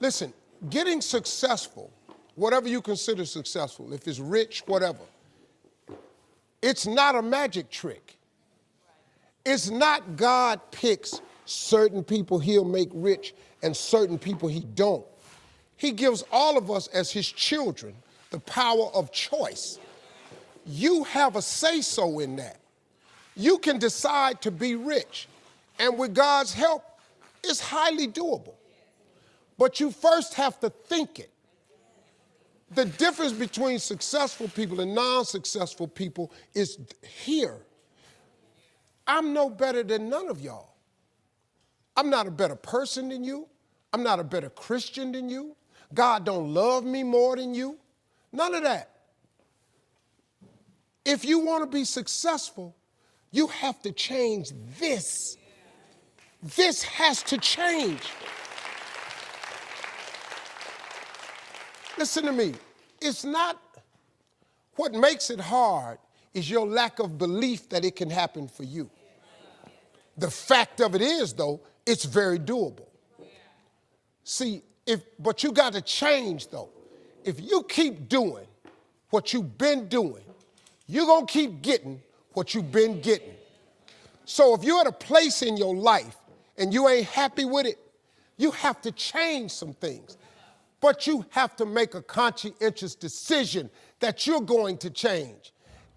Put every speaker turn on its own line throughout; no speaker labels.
Listen, getting successful, whatever you consider successful, if it's rich, whatever, it's not a magic trick. It's not God picks certain people he'll make rich and certain people he don't. He gives all of us as his children the power of choice. You have a say-so in that. You can decide to be rich, and with God's help, it's highly doable. But you first have to think it. The difference between successful people and non-successful people is here. I'm no better than none of y'all. I'm not a better person than you. I'm not a better Christian than you. God don't love me more than you. None of that. If you want to be successful, you have to change this. This has to change. Listen to me. It's not, what makes it hard is your lack of belief that it can happen for you. The fact of it is, though, it's very doable. See, but you got to change, though. If you keep doing what you've been doing, you're going to keep getting what you've been getting. So if you're at a place in your life and you ain't happy with it, you have to change some things. But you have to make a conscientious decision that you're going to change.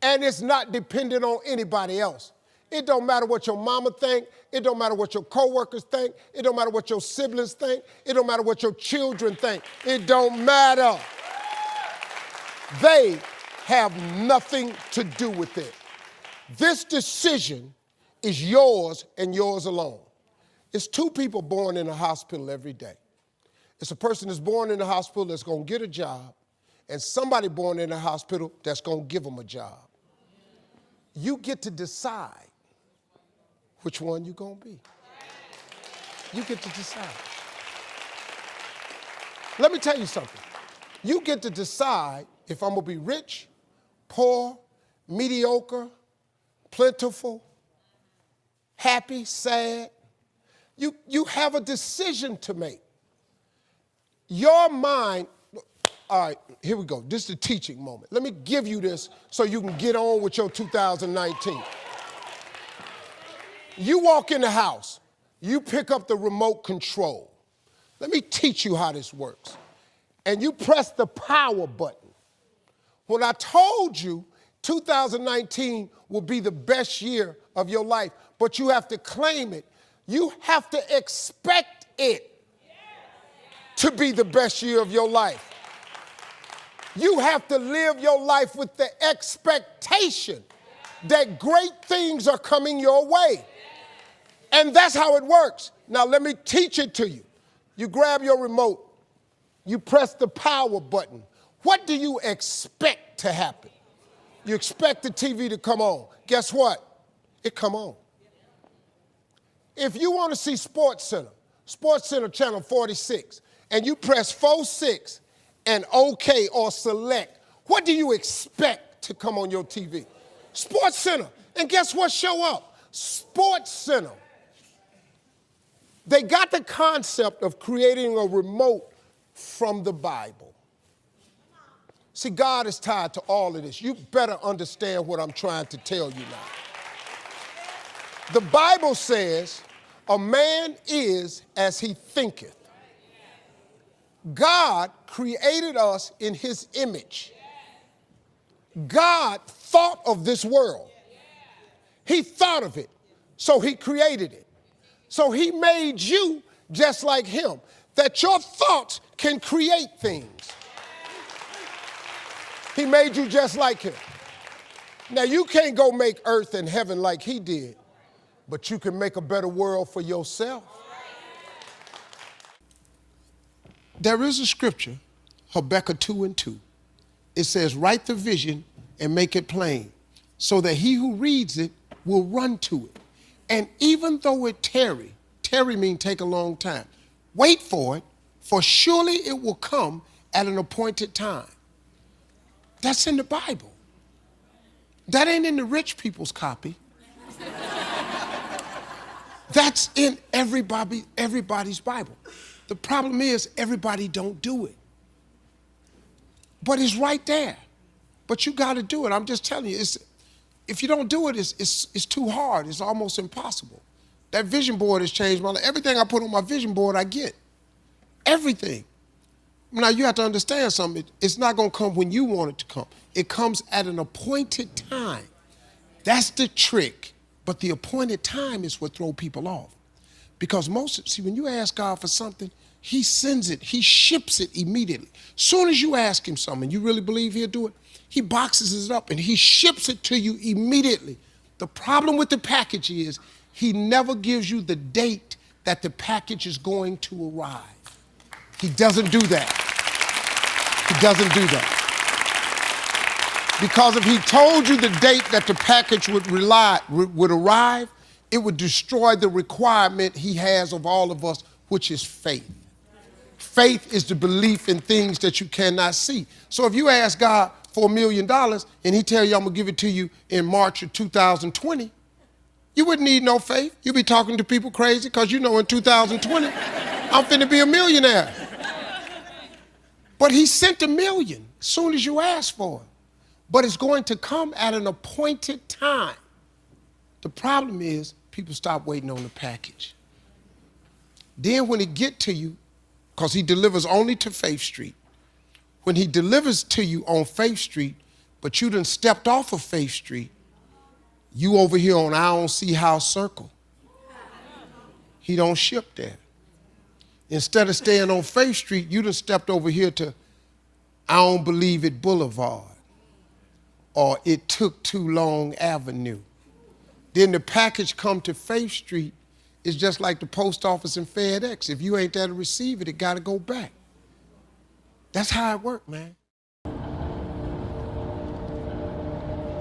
And it's not dependent on anybody else. It don't matter what your mama think. It don't matter what your coworkers think. It don't matter what your siblings think. It don't matter what your children think. It don't matter. They have nothing to do with it. This decision is yours and yours alone. It's two people born in a hospital every day. It's a person that's born in a hospital that's going to get a job, and somebody born in a hospital that's going to give them a job. You get to decide which one you're going to be. You get to decide. Let me tell you something. You get to decide if I'm going to be rich, poor, mediocre, plentiful, happy, sad. You have a decision to make. Your mind, all right, here we go. This is the teaching moment. Let me give you this so you can get on with your 2019. You walk in the house, you pick up the remote control. Let me teach you how this works. And you press the power button. When I told you 2019 will be the best year of your life, but you have to claim it. You have to expect it to be the best year of your life. You have to live your life with the expectation that great things are coming your way. And that's how it works. Now let me teach it to you. You grab your remote, you press the power button. What do you expect to happen? You expect the TV to come on. Guess what? It come on. If you want to see Sports Center channel 46, and you press 46 and OK or select, what do you expect to come on your TV? Sports Center. And guess what show up? Sports Center. They got the concept of creating a remote from the Bible. See, God is tied to all of this. You better understand what I'm trying to tell you now. The Bible says, a man is as he thinketh. God created us in his image. God thought of this world. He thought of it, so he created it. So he made you just like him, that your thoughts can create things. He made you just like him. Now, you can't go make earth and heaven like he did, but you can make a better world for yourself. There is a scripture, Habakkuk 2:2. It says, write the vision and make it plain, so that he who reads it will run to it. And even though it tarry means take a long time, wait for it, for surely it will come at an appointed time. That's in the Bible. That ain't in the rich people's copy. That's in everybody's Bible. The problem is everybody don't do it. But it's right there. But you got to do it. I'm just telling you, if you don't do it, it's too hard. It's almost impossible. That vision board has changed my life. Everything I put on my vision board, I get. Everything. Now, you have to understand something. It's not going to come when you want it to come. It comes at an appointed time. That's the trick. But the appointed time is what throws people off. Because when you ask God for something, he sends it, he ships it immediately. Soon as you ask him something, you really believe he'll do it, he boxes it up and he ships it to you immediately. The problem with the package is he never gives you the date that the package is going to arrive. He doesn't do that. He doesn't do that. Because if he told you the date that the package would arrive, it would destroy the requirement he has of all of us, which is faith. Faith is the belief in things that you cannot see. So if you ask God for $1 million and he tell you I'm gonna give it to you in March of 2020, you wouldn't need no faith. You'd be talking to people crazy because you know in 2020, I'm finna be a millionaire. But he sent $1 million as soon as you ask for it. But it's going to come at an appointed time. The problem is people stop waiting on the package. Then when it get to you, because he delivers only to Faith Street, when he delivers to you on Faith Street, but you done stepped off of Faith Street, you over here on I don't see how circle. He don't ship there. Instead of staying on Faith Street, you done stepped over here to I don't believe it Boulevard or it took too long Avenue. Then the package come to Faith Street. It's just like the post office and FedEx. If you ain't there to receive it, it got to go back. That's how it works, man.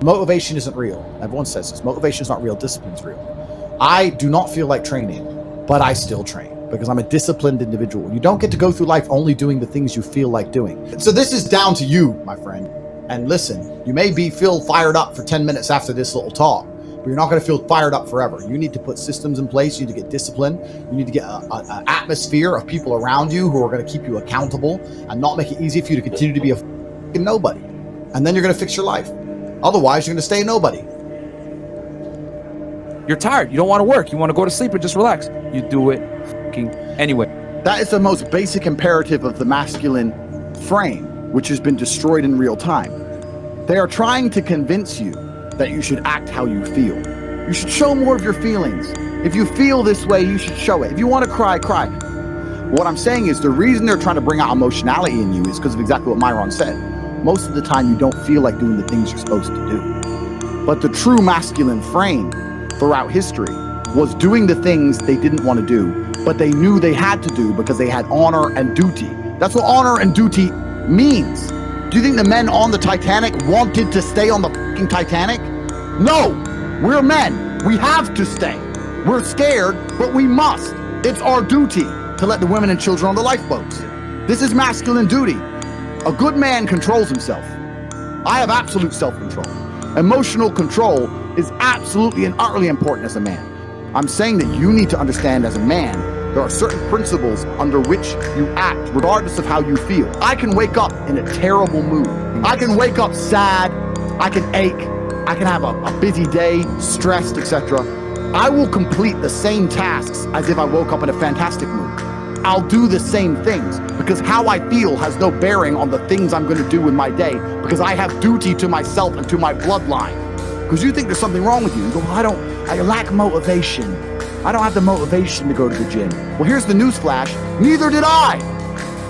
Motivation isn't real. Everyone says this. Motivation is not real. Discipline's real. I do not feel like training, but I still train because I'm a disciplined individual. You don't get to go through life only doing the things you feel like doing. So this is down to you, my friend. And listen, you may feel fired up for 10 minutes after this little talk, but you're not going to feel fired up forever. You need to put systems in place. You need to get discipline. You need to get an atmosphere of people around you who are going to keep you accountable and not make it easy for you to continue to be a fucking nobody. And then you're going to fix your life. Otherwise, you're going to stay a nobody.
You're tired. You don't want to work. You want to go to sleep and just relax. You do it fucking anyway.
That is the most basic imperative of the masculine frame, which has been destroyed in real time. They are trying to convince you that you should act how you feel. You should show more of your feelings. If you feel this way, you should show it. If you want to cry, cry. What I'm saying is the reason they're trying to bring out emotionality in you is because of exactly what Myron said. Most of the time, you don't feel like doing the things you're supposed to do. But the true masculine frame throughout history was doing the things they didn't want to do, but they knew they had to do because they had honor and duty. That's what honor and duty means. Do you think the men on the Titanic wanted to stay on the fucking Titanic? No, we're men. We have to stay. We're scared, but we must. It's our duty to let the women and children on the lifeboats. This is masculine duty. A good man controls himself. I have absolute self-control. Emotional control is absolutely and utterly important as a man. I'm saying that you need to understand as a man, there are certain principles under which you act, regardless of how you feel. I can wake up in a terrible mood. I can wake up sad. I can ache. I can have a busy day, stressed, etc. I will complete the same tasks as if I woke up in a fantastic mood. I'll do the same things because how I feel has no bearing on the things I'm going to do with my day because I have duty to myself and to my bloodline. Because you think there's something wrong with you. You go, well, I lack motivation. I don't have the motivation to go to the gym. Well, here's the news flash. Neither did I.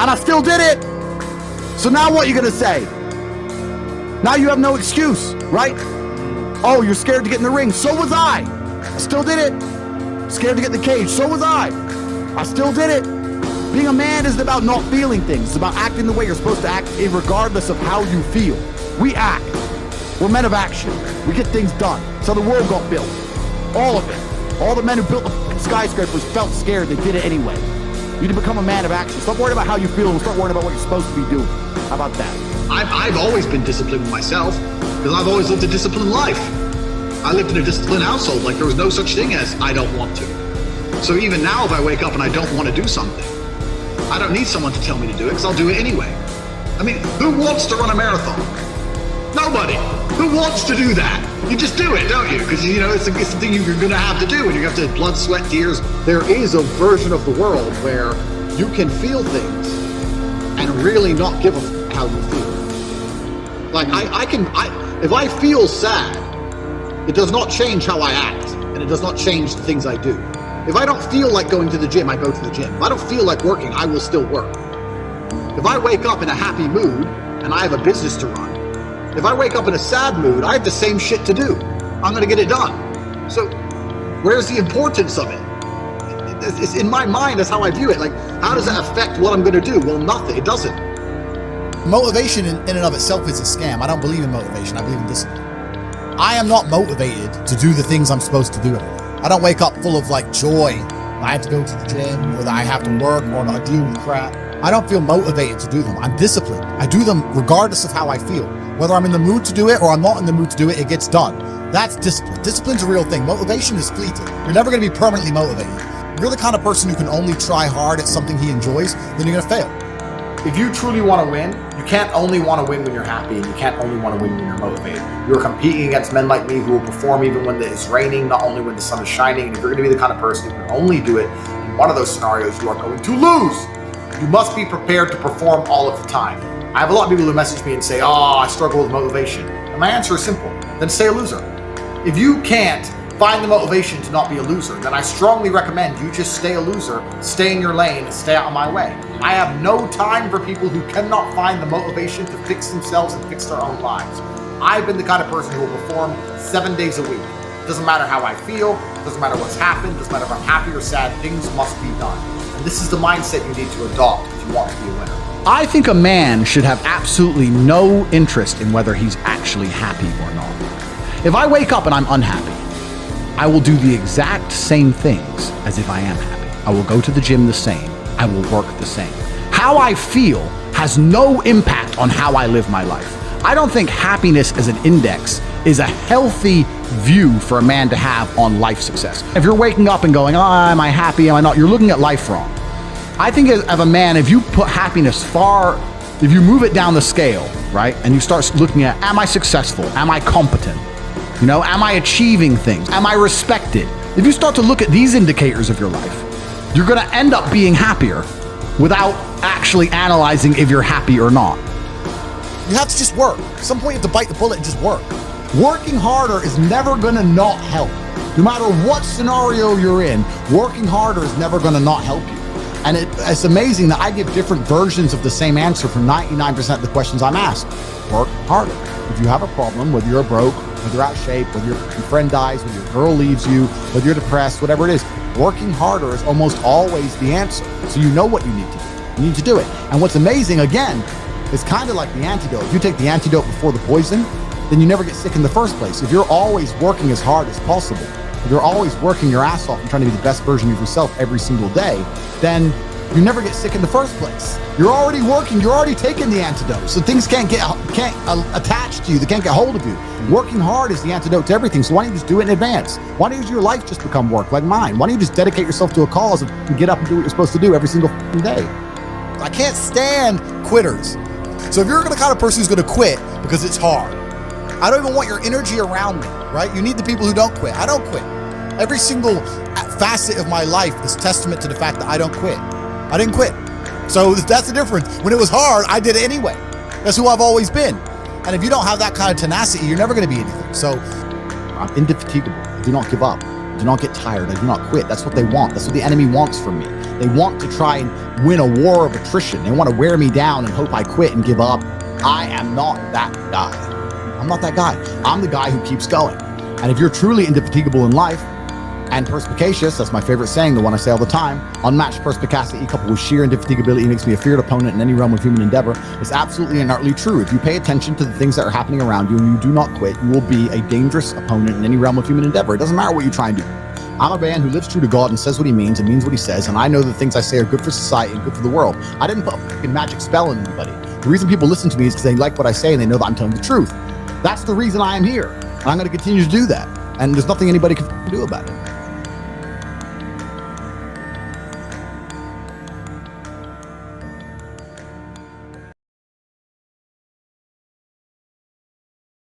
And I still did it. So now what are you going to say? Now you have no excuse, right? Oh, you're scared to get in the ring. So was I. I still did it. Scared to get in the cage. So was I. I still did it. Being a man isn't about not feeling things. It's about acting the way you're supposed to act regardless of how you feel. We act. We're men of action. We get things done. So the world got built. All of it. All the men who built the skyscrapers felt scared. They did it anyway. You need to become a man of action. Stop worrying about how you feel and start worrying about what you're supposed to be doing. How about that?
I've always been disciplined with myself because I've always lived a disciplined life. I lived in a disciplined household. Like there was no such thing as I don't want to. So even now if I wake up and I don't want to do something, I don't need someone to tell me to do it because I'll do it anyway. I mean, who wants to run a marathon? Nobody. Who wants to do that? You just do it, don't you? Because, you know, it's the thing you're going to have to do, and you have to blood, sweat, tears.
There is a version of the world where you can feel things and really not give a f how you feel. Like, if I feel sad, it does not change how I act, and it does not change the things I do. If I don't feel like going to the gym, I go to the gym. If I don't feel like working, I will still work. If I wake up in a happy mood and I have a business to run, if I wake up in a sad mood, I have the same shit to do. I'm going to get it done. So where's the importance of it? It's in my mind, that's how I view it. Like, how does that affect what I'm going to do? Well, nothing. It doesn't.
Motivation in and of itself is a scam. I don't believe in motivation. I believe in discipline. I am not motivated to do the things I'm supposed to do every day. I don't wake up full of like joy. I have to go to the gym, or that I have to work, or I deal with crap. I don't feel motivated to do them. I'm disciplined. I do them regardless of how I feel. Whether I'm in the mood to do it or I'm not in the mood to do it, it gets done. That's discipline. Discipline's a real thing. Motivation is fleeting. You're never going to be permanently motivated. If you're the kind of person who can only try hard at something he enjoys, then you're going to fail.
If you truly want to win, you can't only want to win when you're happy, and you can't only want to win when you're motivated. You're competing against men like me who will perform even when it's raining, not only when the sun is shining. And if you're going to be the kind of person who can only do it in one of those scenarios, you are going to lose. You must be prepared to perform all of the time. I have a lot of people who message me and say, oh, I struggle with motivation. And my answer is simple. Then stay a loser. If you can't find the motivation to not be a loser, then I strongly recommend you just stay a loser, stay in your lane, and stay out of my way. I have no time for people who cannot find the motivation to fix themselves and fix their own lives. I've been the kind of person who will perform 7 days a week. Doesn't matter how I feel, doesn't matter what's happened, doesn't matter if I'm happy or sad, things must be done. And this is the mindset you need to adopt if you want to be a winner. I think a man should have absolutely no interest in whether he's actually happy or not. If I wake up and I'm unhappy, I will do the exact same things as if I am happy. I will go to the gym the same. I will work the same. How I feel has no impact on how I live my life. I don't think happiness as an index is a healthy view for a man to have on life success. If you're waking up and going, oh, am I happy, am I not? You're looking at life wrong. I think of a man, if you put happiness if you move it down the scale, right? And you start looking at, am I successful? Am I competent? You know, am I achieving things? Am I respected? If you start to look at these indicators of your life, you're going to end up being happier without actually analyzing if you're happy or not.
You have to just work. At some point you have to bite the bullet and just work. Working harder is never going to not help. No matter what scenario you're in, working harder is never going to not help you. And it's amazing that I give different versions of the same answer for 99% of the questions I'm asked. Work harder. If you have a problem, whether you're broke, whether you're out of shape, whether your friend dies, whether your girl leaves you, whether you're depressed, whatever it is, working harder is almost always the answer. So you know what you need to do. You need to do it. And what's amazing, again, is kind of like the antidote. If you take the antidote before the poison, then you never get sick in the first place. If you're always working as hard as possible, if you're always working your ass off and trying to be the best version of yourself every single day, then you never get sick in the first place. You're already working, you're already taking the antidote. So things can't attach to you, they can't get hold of you. Working hard is the antidote to everything. So why don't you just do it in advance? Why don't your life just become work like mine? Why don't you just dedicate yourself to a cause and get up and do what you're supposed to do every single day? I can't stand quitters. So if you're the kind of person who's gonna quit because it's hard, I don't even want your energy around me, right? You need the people who don't quit. I don't quit. Every single facet of my life is testament to the fact that I don't quit. I didn't quit. So that's the difference. When it was hard, I did it anyway. That's who I've always been. And if you don't have that kind of tenacity, you're never gonna be anything. So I'm indefatigable. I do not give up. I do not get tired. I do not quit. That's what they want. That's what the enemy wants from me. They want to try and win a war of attrition. They want to wear me down and hope I quit and give up. I am not that guy. I'm not that guy. I'm the guy who keeps going. And if you're truly indefatigable in life and perspicacious, that's my favorite saying, the one I say all the time, unmatched perspicacity coupled with sheer indefatigability makes me a feared opponent in any realm of human endeavor. It's absolutely and utterly true. If you pay attention to the things that are happening around you and you do not quit, you will be a dangerous opponent in any realm of human endeavor. It doesn't matter what you try and do. I'm a man who lives true to God and says what he means and means what he says, and I know the things I say are good for society and good for the world. I didn't put a fucking magic spell on anybody. The reason people listen to me is because they like what I say and they know that I'm telling the truth. That's the reason I am here. And I'm going to continue to do that. And there's nothing anybody can do about it.